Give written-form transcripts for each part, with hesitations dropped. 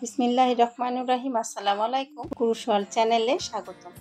বিসমিল্লাহির রহমানির রহিম। আসসালামু আলাইকুম। ক্রুশওয়াল চ্যানেলে স্বাগতম।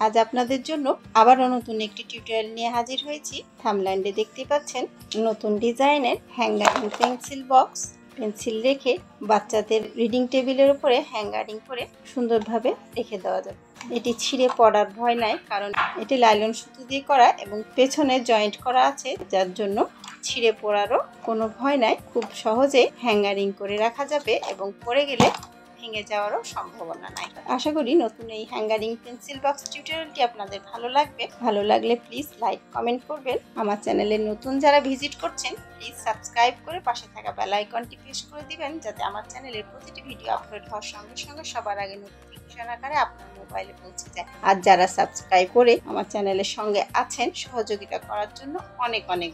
আজ আপনাদের জন্য আবারও নতুন একটি টিউটোরিয়াল নিয়ে হাজির হয়েছি। থাম্বনেইলে দেখতে পাচ্ছেন নতুন ডিজাইনের হ্যাঙ্গারিং পেন্সিল বক্স। পেন্সিল রেখে বাচ্চাদের রিডিং টেবিলের উপরে হ্যাঙ্গারিং করে সুন্দরভাবে রেখে দেওয়া যাবে। এটি ছিঁড়ে পড়ার ভয় নাই, কারণ এটি লাইলন সুতো দিয়ে করা এবং পেছনে জয়েন্ট করা আছে, যার জন্য ছিঁড়ে পড়ারও কোনো ভয় নাই। খুব সহজে হ্যাঙ্গারিং করে রাখা যাবে এবং পড়ে গেলে ভেঙে যাওয়ারও সম্ভাবনা নাই। আশা করি নতুন এই হ্যাঙ্গারিং পেন্সিল বক্স টিউটোরিয়ালটি আপনাদের ভালো লাগবে। ভালো লাগলে প্লিজ লাইক কমেন্ট করবেন। আমার চ্যানেলে নতুন যারা ভিজিট করছেন প্লিজ সাবস্ক্রাইব করে পাশে থাকা বেল আইকনটি প্রেস করে দিবেন, যাতে আমার চ্যানেলের প্রতিটি ভিডিও আপলোড হওয়ার সঙ্গে সঙ্গে সবার আগে নোটিফিকেশন আকারে আপনার মোবাইলে পৌঁছে যায়। আর যারা সাবস্ক্রাইব করে আমার চ্যানেলের সঙ্গে আছেন, সহযোগিতা করার জন্য অনেক অনেক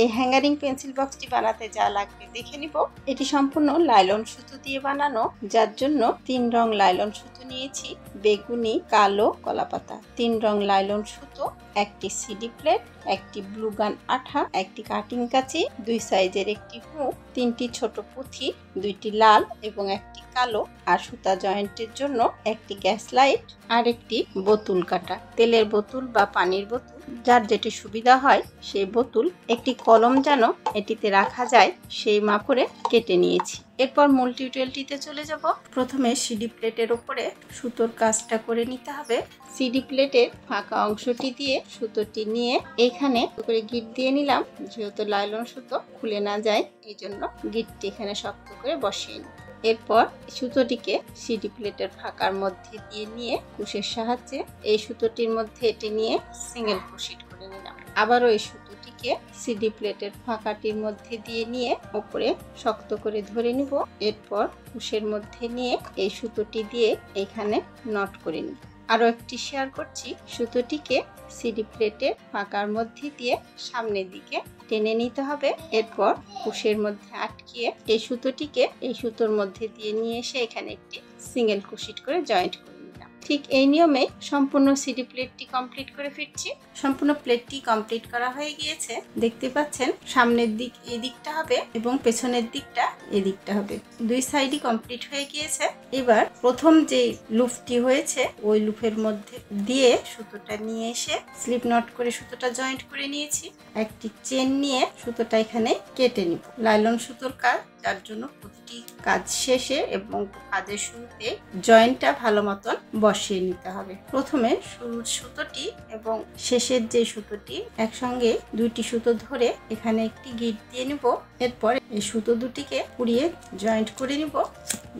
এই হ্যাঙ্গারিং পেন্সিল বক্সটি বানাতে যা লাগবে দেখে নিব। এটি সম্পূর্ণ লাইলন সুতো দিয়ে বানানো, যার জন্য 3 রং লাইলন সুতো নিয়েছি, বেগুনি, কালো, কলাপাতা। 3 রং লাইলন সুতো, একটি সিডি প্লেট, একটি ব্লু গান আঠা, একটি কাটিং কাঁচি, 2 সাইজের একটি হুক, 3টি ছোট পুঁথি, 2টি লাল এবং একটি কালো, আর সুতা জয়েন্টের জন্য একটি গ্যাস লাইট আর একটি বোতল কাটা। তেলের বোতল বা পানির বোতল, যার যেটি সুবিধা হয় সেই বোতল। একটি কলম যেন এটিতে রাখা যায় সেই মাপ করে কেটে নিয়েছি। এরপর মূল টিউটোরিয়ালটিতে চলে যাব। প্রথমে সিডি প্লেটের উপরে সুতোর কাজটা করে নিতে হবে। সিডি প্লেটের ফাঁকা অংশটি দিয়ে সুতোটি নিয়ে এখানে করে গিট দিয়ে নিলাম, যেহেতু লাইলন সুতো খুলে না যায় এই জন্য গিটটি এখানে শক্ত করে বসিয়ে নিই। এরপর সুতোটিকে সিডি প্লেটের ফাঁকার মধ্যে দিয়ে নিয়ে কুশের সাহায্যে এই সুতোটির মধ্যে এটি নিয়ে সিঙ্গেল ক্রোশেট করে নিলাম। আবারও এই সুতোটিকে সিডি প্লেটের ফাঁকাটির মধ্যে দিয়ে নিয়ে উপরে শক্ত করে ধরে নিব। এরপর কুশের মধ্যে নিয়ে এই সুতোটি দিয়ে এখানে নট করে নিব। আরও একটি শেয়ার করছি, সুতোটিকে সিডি প্লেটের ফাঁকার মধ্যে দিয়ে সামনের দিকে টেনে নিতে হবে। এরপর কুশের মধ্যে আটকিয়ে এই সুতোটিকে এই সুতোর মধ্যে দিয়ে নিয়ে এসে এখানে একটি সিঙ্গেল ক্রোশেট করে জয়েন্ট করে নিলাম। ঠিক এই নিয়মে সম্পূর্ণ সিডি প্লেটটি কমপ্লিট করে ফিরছি। সম্পূর্ণ প্লেটটি কমপ্লিট করা হয়ে গিয়েছে। দেখতে পাচ্ছেন সামনের দিক এই দিকটা হবে এবং পেছনের দিকটা এই দিকটা হবে। 2 সাইডই কমপ্লিট হয়ে গিয়েছে। এবার প্রথম যে লুপটি হয়েছে ওই লুপের মধ্যে দিয়ে সুতোটা নিয়ে এসে স্লিপ নট করে সুতোটা জয়েন্ট করে নিয়েছি। একটি চেন নিয়ে সুতোটা এখানে কেটে নিব। লাইলন সুতোর কাজ, যার জন্য প্রতিটি কাজ শেষে এবং কাজের শুরুতে জয়েন্টটা ভালো মতন বসিয়ে নিতে হবে। প্রথমে শুরুর সুতোটি এবং শেষের যে সুতোটি একসঙ্গে 2টি সুতো ধরে এখানে একটি গিট দিয়ে নিব। এরপর এই সুতো দুটিকে পুড়িয়ে জয়েন্ট করে নিব।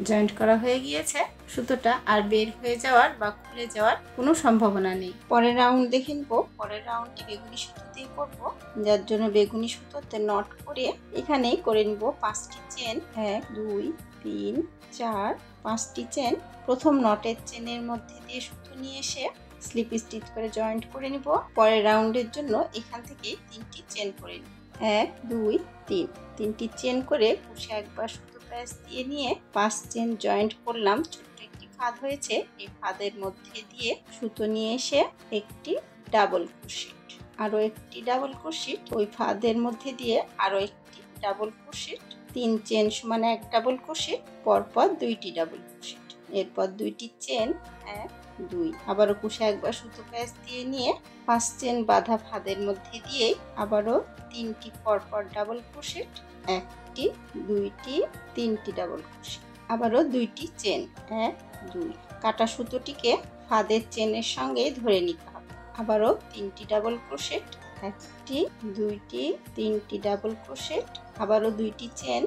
জয়েন্ট করা হয়ে গিয়েছে। সুতোটা আর বের হয়ে যাওয়ার বা খুলে যাওয়ার কোনো সম্ভাবনা নেই। পরের রাউন্ড দেখে নিব। পরের রাউন্ডটি বেগুনি সুতো দিয়ে করব, যার জন্য বেগুনি সুতোতে নট করে এখানে করে নিব 5টি চেন। 1 2 3 4 5টি চেন। প্রথম নটের চেনের মধ্যে দিয়ে সুতো নিয়ে এসে স্লিপ স্টিচ করে জয়েন্ট করে নিব। পরের রাউন্ডের জন্য এখান থেকে 3টি চেন করে নিব। 1 2 3 3টি চেন করে কুশে একবার সুতো প্যাচ দিয়ে নিয়ে 5 চেন জয়েন্ট করলাম। ছোট্ট একটি ফাঁদ হয়েছে, এই ফাঁদের মধ্যে দিয়ে সুতো নিয়ে এসে একটি ডাবল ক্রোশেট, আরো একটি ডাবল ক্রোশেট, ওই ফাঁদের মধ্যে দিয়ে আরো একটি ডাবল ক্রোশেট, 3 চেন সমান 1 ডাবল ক্রোশেট, পরপর 2টি ডাবল ক্রোশেট। এরপর 2টি চেন 1 2 আবারও কুশে একবার সুতো প্যাচ দিয়ে নিয়ে 5 চেন বাঁধা ফাঁদের মধ্যে দিয়ে আবারও 3টি পরপর ডাবল ক্রোশেট, 1টি 2টি 3টি ডাবল ক্রোশেট, আবারও 2টি চেন 1 2। কাটা সুতোটিকে ফাঁদের চেনের সঙ্গে ধরে নিতে হবে। আবারও 3টি ডাবল ক্রোশেট, 1টি 2টি 3টি ডাবল ক্রোশেট, আবারও 2টি চেন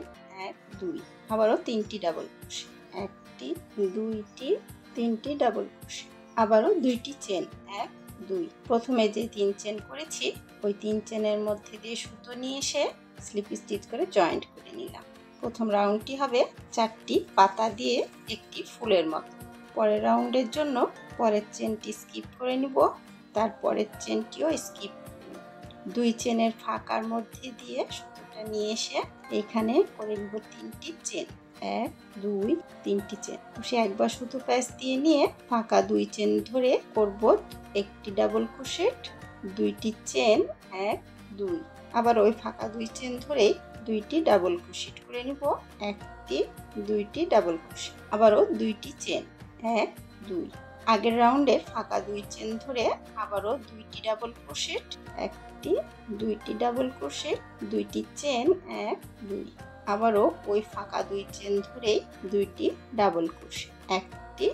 1 2, আবারও 3টি ডাবল ক্রোশেট, 1টি 2টি 3টি ডাবল ক্রোশেট, আবারও 2টি চেন 1 2। প্রথমে যে 3 চেন করেছি ওই 3 চেনের মধ্যে দিয়ে সুতো নিয়ে এসে স্লিপ স্টিচ করে জয়েন্ট করে নিলাম। প্রথম রাউন্ডটি হবে 4টি পাতা দিয়ে একটি ফুলের মতো। পরের রাউন্ডের জন্য পরের চেনটি স্কিপ করে নিব, তারপরের চেনটিও স্কিপ করে নিব। 2 চেনের ফাঁকার মধ্যে দিয়ে সুতোটা নিয়ে এসে এখানে করে নিব 3টি চেন 1 2 3টি চেন। সে একবার সুতো প্যাচ দিয়ে নিয়ে ফাঁকা 2 চেন ধরে করব একটি ডাবল ক্রোশেট, 2টি চেন 1 2, আবার ওই ফাঁকা 2 চেন ধরে 2টি ডাবল ক্রোশেট করে নিব। একটি, দুইটি ডাবল ক্রোশেট, আবারও দুইটি চেন, 1 2। আগের রাউন্ডে ফাঁকা 2 চেন ধরে আবারও দুইটি ডাবল ক্রোশেট, একটি, দুইটি ডাবল ক্রোশেট, দুইটি চেন, 1 2। আবারও ওই ফাঁকা 2 চেন ধরেই দুইটি ডাবল ক্রোশেট, একটি,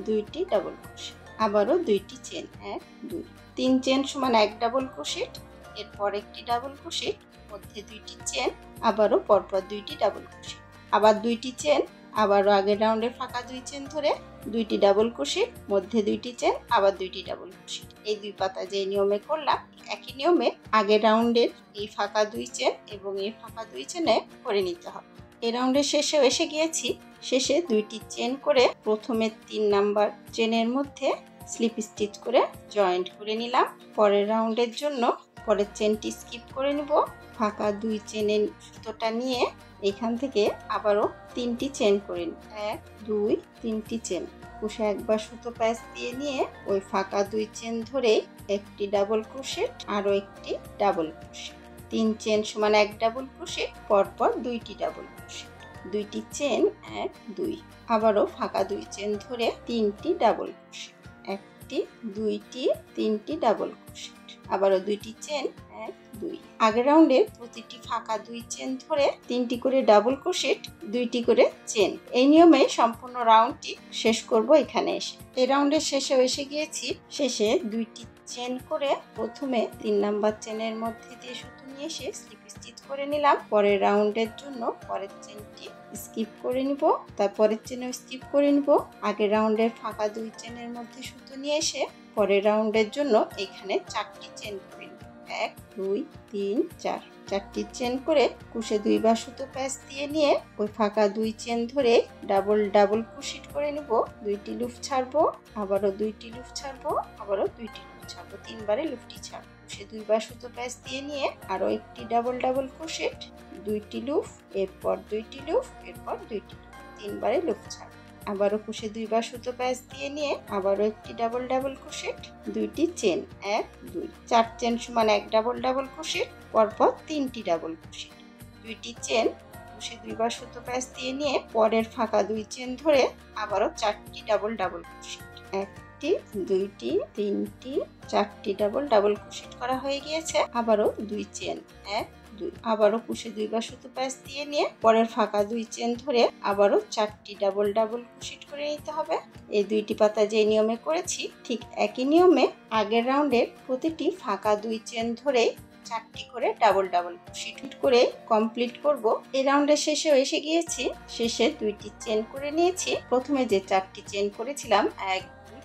দুইটি ডাবল ক্রোশেট, আবারও দুইটি চেন, 1 2। 3 চেন সমান 1 ডাবল ক্রোশেট, এরপর একটি ডাবল ক্রোশেট, মধ্যে দুইটি চেন, আবারও পরপর দুইটি ডাবল ক্রোশেট, আবার দুইটি চেন, আবারও আগের রাউন্ডের ফাঁকা 2 চেন ধরে দুইটি ডাবল ক্রোশেট, মধ্যে দুইটি চেন, আবার দুইটি ডাবল ক্রোশেট। এই 2 পাতা যে নিয়মে করলাম একই নিয়মে আগের রাউন্ডের এই ফাঁকা 2 চেন এবং এই ফাঁকা 2 চেনে করে নিতে হবে। এই রাউন্ডের শেষেও এসে গিয়েছি। শেষে দুইটি চেন করে প্রথমে 3 নাম্বার চেনের মধ্যে স্লিপ স্টিচ করে জয়েন্ট করে নিলাম। পরের রাউন্ডের জন্য পরের চেনটি স্কিপ করে নিব। ফাঁকা 2 চেনের সুতোটা নিয়ে এখান থেকে আবারও 3টি চেন করে নিব, 1 2 3টি চেন। কুশে একবার সুতো প্যাচ দিয়ে নিয়ে ওই ফাঁকা 2 চেন ধরে একটি ডাবল ক্রোশেট, আরও একটি ডাবল ক্রোশেট, 3 চেন সমান 1 ডাবল ক্রোশেট, পরপর 2টি ডাবল ক্রোশেট, 2টি চেন, 1 2। আবারও ফাঁকা 2 চেন ধরে 3টি ডাবল ক্রোশেট, একটি, দুইটি, 3টি ডাবল ক্রোশেট, আবারও 2টি চেন, 1 2। আগের রাউন্ডের প্রতিটি ফাঁকা 2 চেন ধরে 3টি করে ডাবল ক্রোশেট, 2টি করে চেন। এই নিয়মে সম্পূর্ণ রাউন্ডটি শেষ করব এখানে এসে। এই রাউন্ডের শেষেও এসে গিয়েছি। শেষে 2টি চেন করে প্রথমে 3 নাম্বার চেনের মধ্যে দিয়ে সুতো নিয়ে এসে স্লিপ স্টিচ করে নিলাম। পরের রাউন্ডের জন্য পরের চেনটি স্কিপ করে নিব, তারপরের চেনও স্কিপ করে নিব। আগের রাউন্ডের ফাঁকা 2 চেনের মধ্যে সুতো নিয়ে এসে পরের রাউন্ডের জন্য এখানে 4টি চেন করে নিব, 1 2 3 4। 4টি চেন করে কুশে 2 বার সুতো প্যাচ দিয়ে নিয়ে ওই ফাঁকা 2 চেন ধরে ডাবল ক্রোশেট করে নিব। 2টি লুপ ছাড়বো, আবারও 2টি লুপ ছাড়বো, আবারও 2টি লুপ ছাড়বো, 3 বারে লুপটি ছাড়বো। কুশে 2 বার সুতো প্যাচ দিয়ে নিয়ে আরও একটি ডাবল ক্রোশেট, 2টি লুপ, এরপর 2টি লুপ, এরপর 2টি লুপ, 3 বারে লুপ ছাড়বো। আবারও কুশে 2 বার সুতো প্যাচ দিয়ে নিয়ে আবারও একটি ডাবল ক্রোশেট, 2টি চেন, 1 2। 4 চেন সমান 1 ডাবল ক্রোশেট, পরপর 3টি ডাবল ক্রোশেট, 2টি চেন। কুশে 2 বার সুতো প্যাচ দিয়ে নিয়ে পরের ফাঁকা 2 চেন ধরে আবারও 4টি ডাবল ক্রোশেট, 1টি, 2টি, 3টি, 4টি ডাবল ক্রোশেট করা হয়ে গিয়েছে। আবারও 2 চেন, 1 2। আবারও কুশে 2 বার সুতো প্যাচ দিয়ে নিয়ে পরের ফাঁকা 2 চেন ধরে আবারও 4টি ডাবল ক্রোশেট করে নিতে হবে। এই 2টি পাতা যে নিয়মে করেছি ঠিক একই নিয়মে আগের রাউন্ডের প্রতিটি ফাঁকা 2 চেন ধরে 4টি করে ডাবল ক্রোশেট করে কমপ্লিট করব। এই রাউন্ডের শেষেও এসে গিয়েছি। শেষে 2টি চেন করে নিয়েছি। প্রথমে যে 4টি চেন করেছিলাম 1 2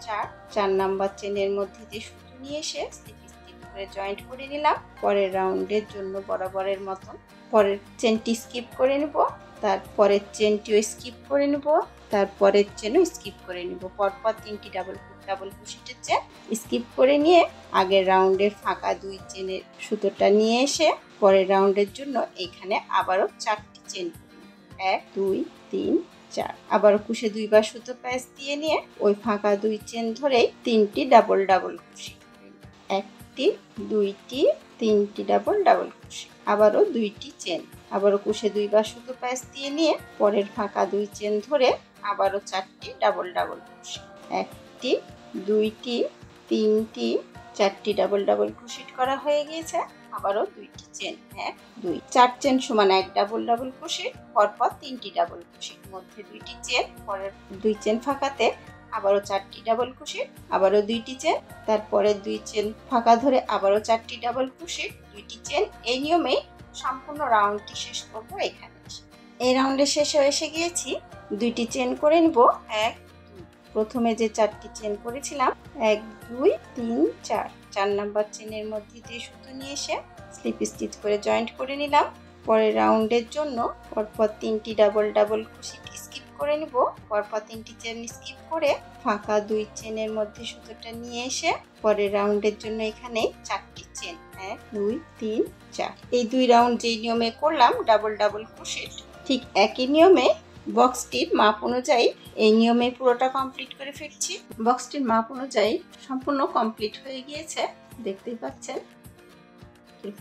3 4 নাম্বার চেনের মধ্যে দিয়ে সুতো নিয়ে এসে জয়েন্ট করে নিলাম। পরের রাউন্ডের জন্য বরাবরের মতন পরের চেনটি স্কিপ করে নেব, তারপরের চেনটিও স্কিপ করে নেব, তারপরের চেনও স্কিপ করে নেব। পরপর 3টি ডাবল ক্রোশেটের চেন স্কিপ করে নিয়ে আগের রাউন্ডের ফাঁকা 2 চেনের সুতোটা নিয়ে এসে পরের রাউন্ডের জন্য এখানে আবারও 4টি চেন, 1 2 3 4। আবারও কুশে 2 বার সুতো প্যাচ দিয়ে নিয়ে ওই ফাঁকা 2 চেন ধরেই 3টি ডাবল ক্রোশেট, 1টি, 2টি, 3টি ডাবল ক্রোশেট, আবারও 2টি চেন। আবারও কুশে 2 বার সুতো প্যাচ দিয়ে নিয়ে পরের ফাঁকা 2 চেন ধরে আবারও 4টি ডাবল ক্রোশেট, 1টি, 2টি, 3টি, 4টি ডাবল ক্রোশেট করা হয়ে গিয়েছে। আবারও 2টি চেন, 1 2। 4 চেন সমান 1 ডাবল ক্রোশেট, পরপর 3টি ডাবল ক্রোশেট, মধ্যে 2টি চেন, পরের 2 চেন ফাঁকাতে আবারও 4টি ডাবল ক্রোশেট, আবারও 2টি চেন, তারপরে 2 চেন ফাঁকা ধরে আবারও 4টি ডাবল ক্রোশেট, 2টি চেন। এই নিয়মেই সম্পূর্ণ রাউন্ডটি শেষ করব এখানে। এই রাউন্ডের শেষেও এসে গিয়েছি। 2টি চেন করে নিব, 1 2। প্রথমে যে 4টি চেন করেছিলাম 1 2 3 4, 4 নাম্বার চেনের মধ্যে দিয়ে সুতো নিয়ে এসে স্লিপ স্টিচ করে জয়েন্ট করে নিলাম। পরের রাউন্ডের জন্য পরপর 3টি ডাবল ক্রোশেট স্কিপ করে নিব। পরপর 3টি চেন স্কিপ করে ফাঁকা 2 চেনের মধ্যে সুতোটা নিয়ে এসে পরের রাউন্ডের জন্য এখানে 4টি চেন, 1 2 3 4। এই 2 রাউন্ড যেই নিয়মে করলাম ডাবল ক্রোশেট ঠিক একই নিয়মে বক্সটির মাপ অনুযায়ী এই নিয়মে পুরোটা কমপ্লিট করে ফিরছি। বক্সটির মাপ অনুযায়ী সম্পূর্ণ কমপ্লিট হয়ে গিয়েছে, দেখতেই পাচ্ছেন।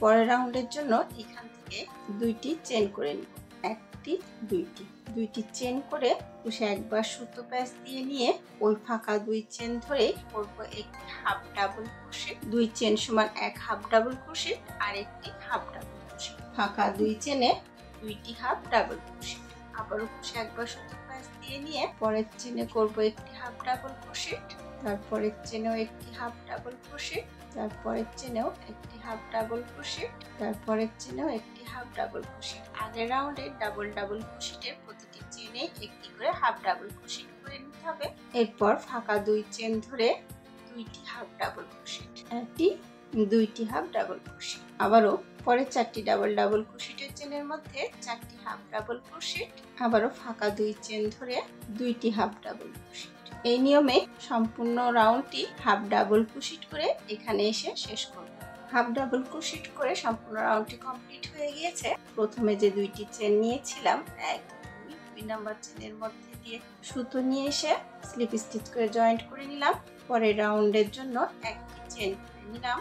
পরের রাউন্ডের জন্য এখান থেকে 2টি চেন করে নিব, 1 একটি, দুইটি চেন করে কুশে একবার সুতো প্যাঁচ দিয়ে নিয়ে ওই ফাঁকা 2 চেন ধরে করব একটি হাফ ডাবল ক্রোশেট। 2 চেন সমান 1 হাফ ডাবল ক্রোশেট আর একটি হাফ ডাবল ক্রোশেট। ফাঁকা 2 চেনে 2টি হাফ ডাবল ক্রোশেট। আবারও কুশে একবার সুতো প্যাঁচ দিয়ে নিয়ে পরের চেনে করব একটি হাফ ডাবল ক্রোশেট, তারপরের চেনেও একটি হাফ ডাবল ক্রোশেট, তারপরের চেনেও একটি হাফ ডাবল ক্রোশেট, তারপরের চেনেও একটি হাফ ডাবল ক্রোশেট। আগের রাউন্ডে ডাবল ক্রোশেটের প্রতিটি চেনে একটি করে হাফ ডাবল ক্রোশেট করে নিতে হবে। এরপর ফাঁকা 2 চেন ধরে 2টি হাফ ডাবল ক্রোশেট, একটি 2টি হাফ ডাবল ক্রোশেট। আবারও পরে 4টি ডাবল ক্রোশেটের চেনের মধ্যে 4টি হাফ ডাবল ক্রোশেট, আবারও ফাঁকা 2 চেন ধরে 2টি হাফ ডাবল ক্রোশেট। এই নিয়মে সম্পূর্ণ রাউন্ডটি হাফ ডাবল ক্রোশেট করে এখানে এসে শেষ করব। হাফ ডাবল ক্রোশেট করে সম্পূর্ণ রাউন্ডটি কমপ্লিট হয়ে গিয়েছে। প্রথমে যে 2টি চেন নিয়েছিলাম 1 2 নাম্বার চেনের মধ্যে দিয়ে সুতো নিয়ে এসে স্লিপ স্টিচ করে জয়েন্ট করে নিলাম। পরের রাউন্ডের জন্য একটি চেন করে নিলাম।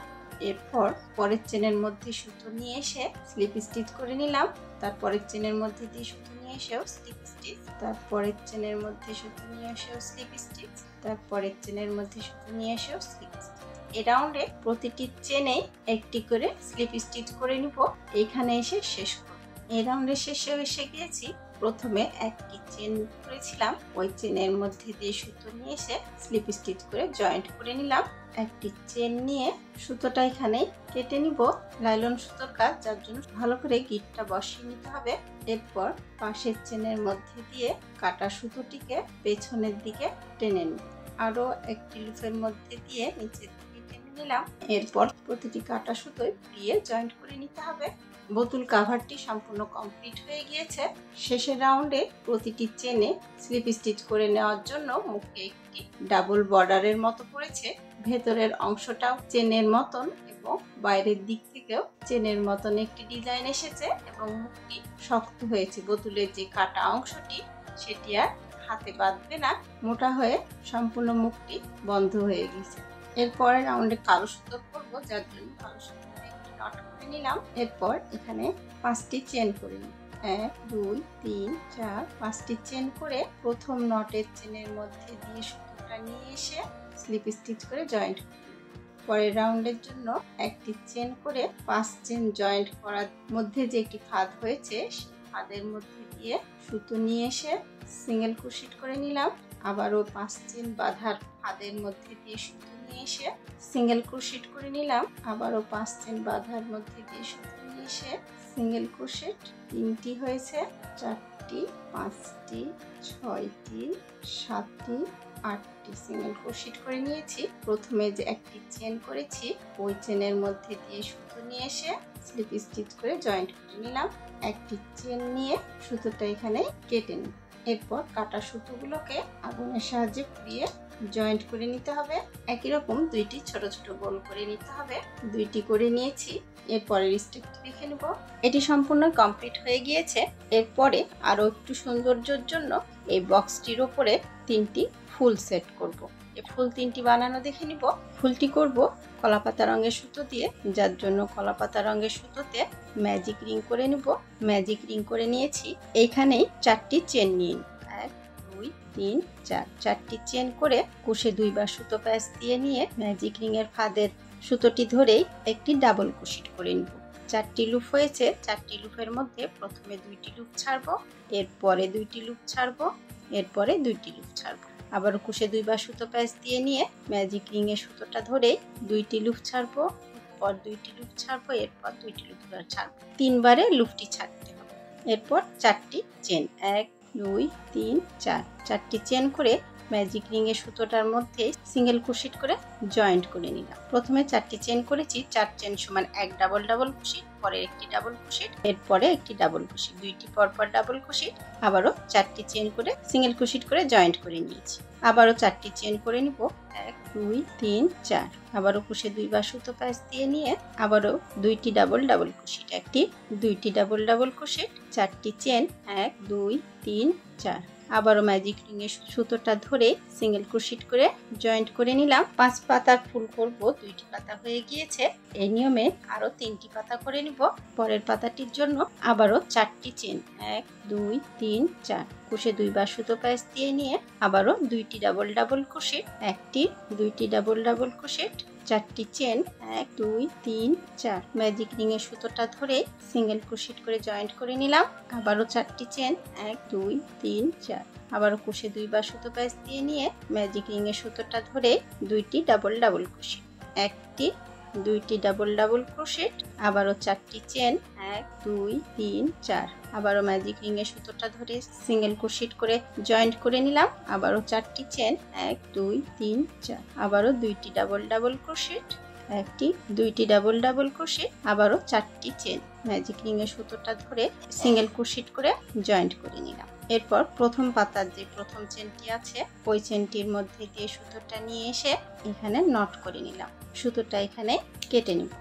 এরপর পরের চেনের মধ্যে সুতো নিয়ে এসে স্লিপ স্টিচ করে নিলাম। তারপরের চেনের মধ্যে দিয়ে সুতো নিয়ে এসেও স্লিপ স্টিচ, তারপরের চেনের মধ্যে সুতো নিয়ে এসেও স্লিপ স্টিচ, তারপরের চেনের মধ্যে সুতো নিয়ে এসেও স্লিপ স্টিচ। এই রাউন্ডে প্রতিটি চেনে একটি করে স্লিপ স্টিচ করে নিব, এখানে এসে শেষ করব। এই রাউন্ডের শেষে এসে গিয়েছি। প্রথমে একটি চেন করেছিলাম, ওই চেনের মধ্যে দিয়ে সুতো নিয়ে এসে স্লিপ স্টিচ করে জয়েন্ট করে নিলাম। একটি চেন নিয়ে সুতোটা এখানে কেটে নিব, লাইলন সুতোর কাজ, যার জন্য ভালো করে গিঁটটা বসিয়ে নিতে হবে। এরপর পাশের চেনের মধ্যে দিয়ে কাটা সুতোটিকে পেছনের দিকে টেনে নিব, আরো একটি লুপের মধ্যে দিয়ে নিচের দিকে টেনে নিলাম। এরপর প্রতিটি কাটা সুতোয় দিয়ে জয়েন্ট করে নিতে হবে। বোতল কাভারটি সম্পূর্ণ কমপ্লিট হয়ে গিয়েছে। শেষের রাউন্ডে প্রতিটি চেনে স্লিপ স্টিচ করে নেওয়ার জন্য মুখে একটি ডাবল বর্ডারের মতো পড়েছে। ভেতরের অংশটাও চেনের মতন এবং বাইরের দিক থেকেও চেনের মতন একটি ডিজাইন এসেছে এবং মুখটি শক্ত হয়েছে। বোতলের যে কাটা অংশটি সেটি আর হাতে বাঁধবে না, মোটা হয়ে সম্পূর্ণ মুখটি বন্ধ হয়ে গেছে। এরপরে রাউন্ডে কালো সুতো করব, যার জন্য কালো সুতো একটি নট করে নিলাম। এরপর এখানে 5টি চেন করে নিই, 1 2 3 4 5টি চেন করে প্রথম নটের চেনের মধ্যে দিয়ে সুতোটা নিয়ে এসে স্লিপ স্টিচ করে জয়েন্ট করি। পরের রাউন্ডের জন্য একটি চেন করে 5 চেন জয়েন্ট করার মধ্যে যে একটি ফাঁদ হয়েছে সেই ফাঁদের মধ্যে দিয়ে সুতো নিয়ে এসে সিঙ্গেল ক্রোশেট করে নিলাম। আবারও 5 চেন বাঁধার ফাঁদের মধ্যে দিয়ে সুতো নিয়ে এসে সিঙ্গেল ক্রোশেট করে নিলাম। আবারও 5 চেন বাঁধার মধ্যে দিয়ে সুতো নিয়ে এসে সিঙ্গেল ক্রোশেট। 3টি হয়েছে, 4টি 5টি 6টি 7টি 8টি সিঙ্গেল ক্রোশেট করে নিয়েছি। প্রথমে যে একটি চেন করেছি ওই চেনের মধ্যে দিয়ে সুতো নিয়ে এসে স্লিপ স্টিচ করে জয়েন্ট করে নিলাম। একটি চেন নিয়ে সুতোটা এখানে কেটে নিই। এরপর কাটা সুতোগুলোকে আগুনের সাহায্যে পুড়িয়ে জয়েন্ট করে নিতে হবে। একই রকম 2টি ছোট ছোট গোল করে নিতে হবে। 2টি করে নিয়েছি। এরপরের স্টেপটি দেখে নেব। এটি সম্পূর্ণ কমপ্লিট হয়ে গিয়েছে। এরপরে আরো একটু সৌন্দর্যের জন্য এই বক্সটির উপরে 3টি ফুল সেট করব। এই ফুল 3টি বানানো দেখে নিব। ফুলটি করব কলাপাতা রঙের সুতো দিয়ে, যার জন্য কলাপাতা রঙের সুতোতে ম্যাজিক রিং করে নিব। ম্যাজিক রিং করে নিয়েছি। এইখানেই 4টি চেন নিয়ে নিব, 1 2 3 4 4টি চেন করে কুশে 2 বার সুতো প্যাঁচ দিয়ে নিয়ে ম্যাজিক রিং এর ফাঁদের সুতোটি ধরেই একটি ডাবল ক্রোশেট করে নিব। 4টি লুপ হয়েছে। 4টি লুপের মধ্যে প্রথমে 2টি লুপ ছাড়বো, এরপরে 2টি লুপ ছাড়বো, এরপরে 2টি লুপ ছাড়বো। আবার কুশে 2 বার সুতো প্যাঁচ দিয়ে নিয়ে ম্যাজিক রিং এর সুতোটা ধরে 2টি লুপ ছাড়বো, এরপর 2টি লুপ ছাড়বো, এরপর 2টি লুপ ছাড়বো। 3 বারে লুপটি ছাড়তে হবে। এরপর 4টি চেন, 1 2 3 4 4টি চেন করে ম্যাজিক রিং এর সুতোটার মধ্যে সিঙ্গেল ক্রোশেট করে জয়েন্ট করে নিলাম। প্রথমে 4টি চেন করেছি, 4 চেন সমান 1 ডাবল ক্রোশেট, পরে একটি ডাবল ক্রোশেট, এরপরে একটি ডাবল ক্রোশেট, 2টি পরপর ডাবল ক্রোশেট, আবারও 4টি চেন করে সিঙ্গেল ক্রোশেট করে জয়েন্ট করে নিয়েছি। আবারও 4টি চেন করে নিব, 1 2 3 4, আবারও কুশে 2 বার সুতো প্যাঁচ দিয়ে নিয়ে আবারও 2টি ডাবল ক্রোশেট, একটি 2টি ডাবল ক্রোশেট, 4টি চেন, 1 2 3 4, আবারও ম্যাজিক রিং এর সুতোটা ধরে সিঙ্গেল ক্রোশেট করে জয়েন্ট করে নিলাম। 5 পাতার ফুল করব, 2টি পাতা হয়ে গিয়েছে। এই নিয়মে আরো 3টি পাতা করে নিব। পরের পাতাটির জন্য আবারও 4টি চেন, 1 2 3 4 ক্রোশে 2 বার সুতো প্যাচ দিয়ে নিয়ে আবারও 2টি ডাবল ক্রোশেট, 1টি 2টি ডাবল ক্রোশেট, 4টি চেন, 1 2 3 4 ম্যাজিক রিং এর সুতোটা ধরে সিঙ্গেল ক্রোশেট করে জয়েন্ট করে নিলাম। আবারও 4টি চেন, 1 2 3 4 আবারও ক্রোশে 2 বার সুতো প্যাচ দিয়ে নিয়ে ম্যাজিক রিং এর সুতোটা ধরে 2টি ডাবল ক্রোশেট, 1টি 2টি ডাবল ক্রোশেট, আবারও 4টি চেন, 1 2 3 4 আবারও ম্যাজিক রিং এর সুতোটা ধরে সিঙ্গেল ক্রোশেট করে জয়েন্ট করে নিলাম। আবারও 4টি চেন, 1 2 3 4 আবারও 2টি ডাবল ক্রোশেট, 1টি 2টি ডাবল ক্রোশেট, আবারও 4টি চেন ম্যাজিক রিং এর সুতোটা ধরে সিঙ্গেল ক্রোশেট করে জয়েন্ট করে নিলাম। এরপর প্রথম পাতার যে প্রথম চেনটি আছে ওই চেনটির মধ্যে দিয়ে সুতোটা নিয়ে এসে এখানে নট করে নিলাম। সুতোটা এখানে কেটে নিব।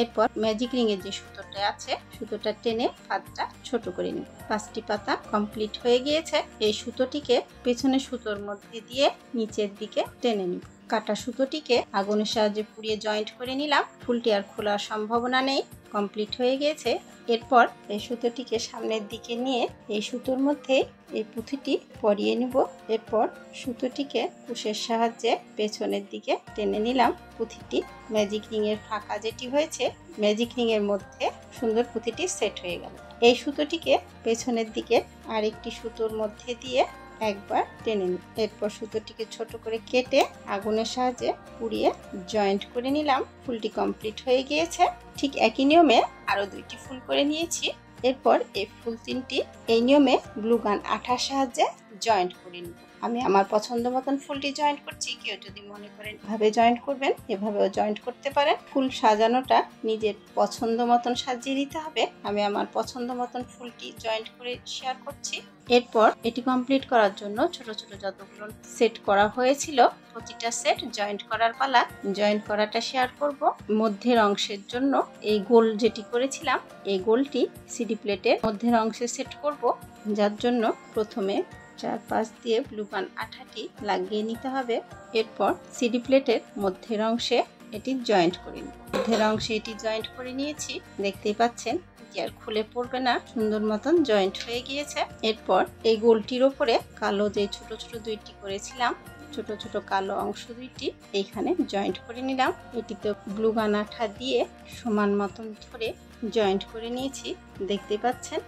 এরপর ম্যাজিক রিং এর যে সুতোটা আছে সুতোটা টেনে পাতটা ছোট করে নিব। 5টি পাতা কমপ্লিট হয়ে গিয়েছে। এই সুতোটিকে পেছনের সুতোর মধ্যে দিয়ে নিচের দিকে টেনে নিব। কাটা সুতোটিকে আগুনের সাহায্যে পুড়িয়ে জয়েন্ট করে নিলাম। ফুলটি আর খোলার সম্ভাবনা নেই, কমপ্লিট হয়ে গিয়েছে। এরপর এই সুতোটিকে সামনের দিকে নিয়ে এই সুতোর মধ্যে এই পুঁথিটি পরিয়ে নিব। এরপর সুতোটিকে কুশের সাহায্যে পেছনের দিকে টেনে নিলাম। পুঁথিটি ম্যাজিক রিং এর ফাঁকা যেটি হয়েছে ম্যাজিক রিং এর মধ্যে সুন্দর পুঁথিটি সেট হয়ে গেল। এই সুতোটিকে পেছনের দিকে আরেকটি সুতোর মধ্যে দিয়ে একবার টেনে নিই। এরপর সুতোটিকে ছোট করে কেটে আগুনের সাহায্যে পুড়িয়ে জয়েন্ট করে নিলাম। ফুলটি কমপ্লিট হয়ে গিয়েছে। ঠিক একই নিয়মে আরো 2টি ফুল করে নিয়েছি। এরপর এই ফুল 3টি এই নিয়মে গ্লু গান আঠার সাহায্যে জয়েন্ট করে নিব। আমি আমার পছন্দ মতন ফুলটি জয়েন্ট করছি। কেউ যদি মনে করেন এভাবে জয়েন্ট করবেন, এভাবেও জয়েন্ট করতে পারেন। ফুল সাজানোটা নিজের পছন্দ মতন সাজিয়ে নিতে হবে। আমি আমার পছন্দ মতন ফুলটি জয়েন্ট করে শেয়ার করছি। এরপর এটি কমপ্লিট করার জন্য ছোট ছোট যতগুলো সেট করা হয়েছিল প্রতিটা সেট জয়েন্ট করার পালা। জয়েন্ট করাটা শেয়ার করব। মধ্যের অংশের জন্য এই গোল যেটি করেছিলাম এই গোলটি সিডি প্লেটের মধ্যের অংশে সেট করব, যার জন্য প্রথমে 4-5 দিয়ে গ্লু গান আঠাটি লাগিয়ে নিতে হবে। এরপর সিডি প্লেটের মধ্যের অংশে এটি জয়েন্ট করে নিব। মধ্যের অংশে এটি জয়েন্ট করে নিয়েছি, দেখতেই পাচ্ছেন আর খুলে পড়বে না, সুন্দর মতন জয়েন্ট হয়ে গিয়েছে। এরপর এই গোলটির উপরে কালো যে ছোট ছোট 2টি করেছিলাম ছোট ছোট কালো অংশ 2টি এইখানে জয়েন্ট করে নিলাম। এটিতে গ্লু গান আঠা দিয়ে সমান মতন ধরে জয়েন্ট করে নিয়েছি, দেখতেই পাচ্ছেন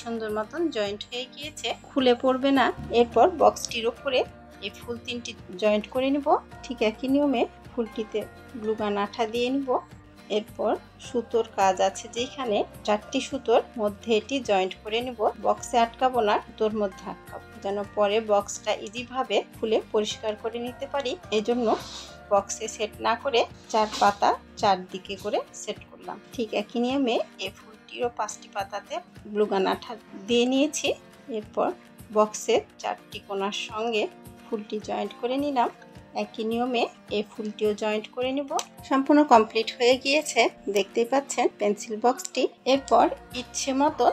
সুন্দর মতন জয়েন্ট হয়ে গিয়েছে, খুলে পড়বে না। এরপর বক্সটির উপরে এই ফুল 3টি জয়েন্ট করে নিব। ঠিক একই নিয়মে ফুলটিতে গ্লু গান আঠা দিয়ে নিব। এরপর সুতোর কাজ আছে যেখানে 4টি সুতোর মধ্যে এটি জয়েন্ট করে নিব। বক্সে আটকাবো না, সুতোর মধ্যে আটকাবো যেন পরে বক্সটা ইজি ভাবে খুলে পরিষ্কার করে নিতে পারি। এজন্য বক্সে সেট না করে 4 পাতা 4 দিকে করে সেট করলাম। ঠিক একই নিয়মে এই ফুলটিরও 5টি পাতাতে গ্লু গান আঠা দিয়ে নিয়েছি। এরপর বক্সের 4টি কোণার সঙ্গে ফুলটি জয়েন্ট করে নিলাম। একই নিয়মে এই ফুলটিও জয়েন্ট করে নিব। সম্পূর্ণ কমপ্লিট হয়ে গিয়েছে, দেখতেই পাচ্ছেন পেন্সিল বক্সটি। এরপর ইচ্ছে মতো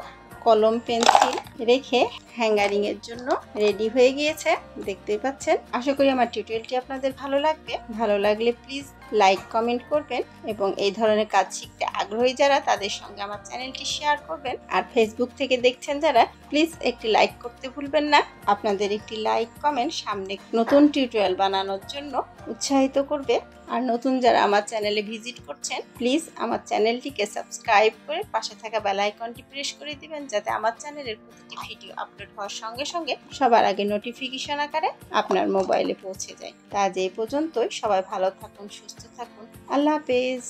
কলম পেন্সিল রেখে হ্যাঙ্গারিং এর জন্য রেডি হয়ে গিয়েছে, দেখতেই পাচ্ছেন। আশা করি আমার টিউটোরিয়ালটি আপনাদের ভালো লাগবে। ভালো লাগলে প্লিজ লাইক কমেন্ট করবেন এবং এই ধরনের কাজ শিখতে আগ্রহী যারা তাদের সঙ্গে আমার চ্যানেলটি শেয়ার করবেন। আর ফেসবুক থেকে দেখছেন যারা প্লিজ একটি লাইক করতে ভুলবেন না। আপনাদের একটি লাইক কমেন্ট সামনে নতুন টিউটোরিয়াল বানানোর জন্য উৎসাহিত করবে। আর নতুন যারা আমার চ্যানেলে ভিজিট করছেন প্লিজ আমার চ্যানেলটিকে সাবস্ক্রাইব করে পাশে থাকা বেল আইকনটি প্রেস করে দিবেন, যাতে আমার চ্যানেলের প্রতিটি ভিডিও আপলোড হওয়ার সঙ্গে সঙ্গে সবার আগে নোটিফিকেশন আকারে আপনার মোবাইলে পৌঁছে যায়। তা আজ এই পর্যন্তই। সবাই ভালো থাকুন, সুস্থ থাকুন। আল্লাহ হাফেজ।